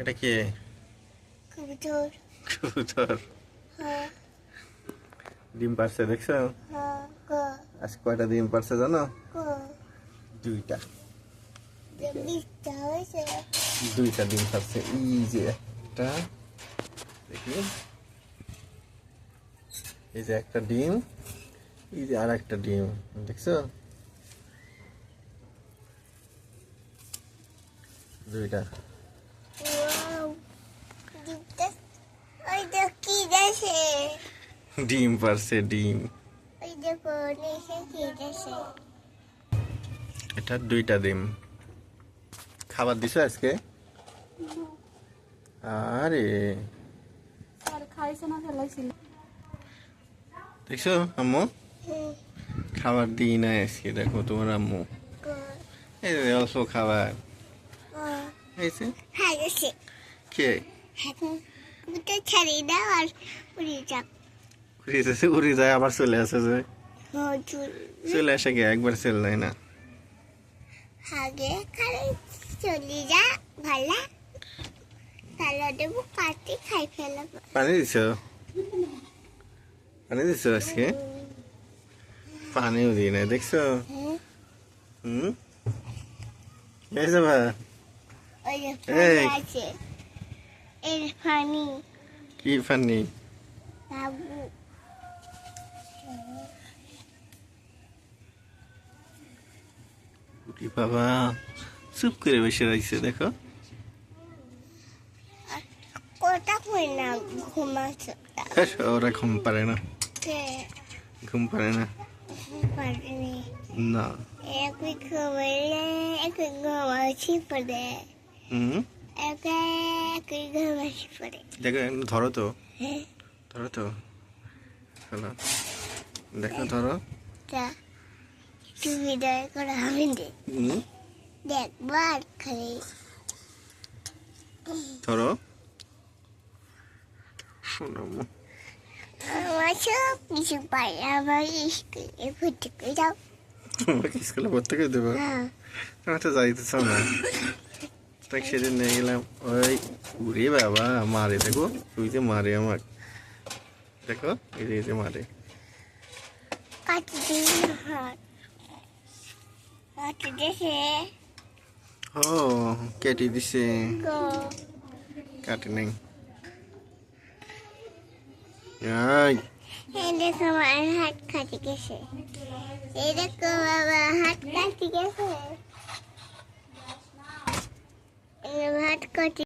এটা কি? কবুতর। কবুতর হ্যাঁ ডিম পারছে দেখছো? হ্যাঁ আজ কয়টা ডিম পারছে জানো? দুইটা বিশটা হয়েছে। দুইটা ডিম পারছে। এই যে একটা, দেখি, এই যে একটা ডিম, এই যে আর একটা ডিম, দেখছো? দুইটা। Wow, ডিমটা ওই দেখো কি দেশে, ডিম পারছে ডিম। ওই দেখো দেশে কি দেশে। এটা দুইটা ডিম। খাবার দিছো আজকে? আরে স্যার খাইছে না ফেলাইছিল। দেখছো আম্মু, হুম, খাবার দিই না আজকে। দেখো তোমার আম্মু, এই যে অল্প খাবার হয়েছে। হ্যাঁ দেশে কে কবুতর ছাড়ি দাও আর উড়ে যাও। উড়ে যায় আবার চলে আসে যে, চুল চলে আসে কে একবার চলে যায় না। আগে খালি চলে যা ভালো, তাহলে দেবো কাটি খাই ফেলাবো। পানি দিছো? পানি দিছো আজকে? পানিও দিই না দেখছো? হুম, এই যাবা? ওই যে এই। পানি আছে, এর পানি কি পানি? বাবু। উরি বাবা, চুপ করে বসে রয়েছে দেখো। কোটা কই না ঘুমাচ্ছে ওরা ঘুম পারে না, কে ঘুম পারে না। পারেনি না। একই ঘুমাইলে একই ঘুমাচ্ছি পড়ে, হুম, একই ঘুমাচ্ছি পড়ে। দেখো একটু ধরো তো, ধরো তো, হ্যালো, দেখো ধরো। তা তুমি দয়া করে আমি হুম, দেখবার খালি ধরো। শোনো আম্মু। আমার সব কিছু পাই, আমার স্কুলে ভর্তি করে দাও। তোমাকে স্কুলে ভর্তি করে দেবো? হ্যাঁ আমি তো যাইতে চাও না। তাই সেদিন নিয়ে গেলাম ওই, উরে বাবা মারে দেখো, তুই যে মারে আমার, দেখো এই যে মারে। কাটি দিন হাত কাটি দেশে ও কেটে দিছে, গো কাটে নাই। এই এই দেখো আমার হাত কাটি গেছে, এই দেখো বাবা হাত কাটি গেছে, হাত কাটি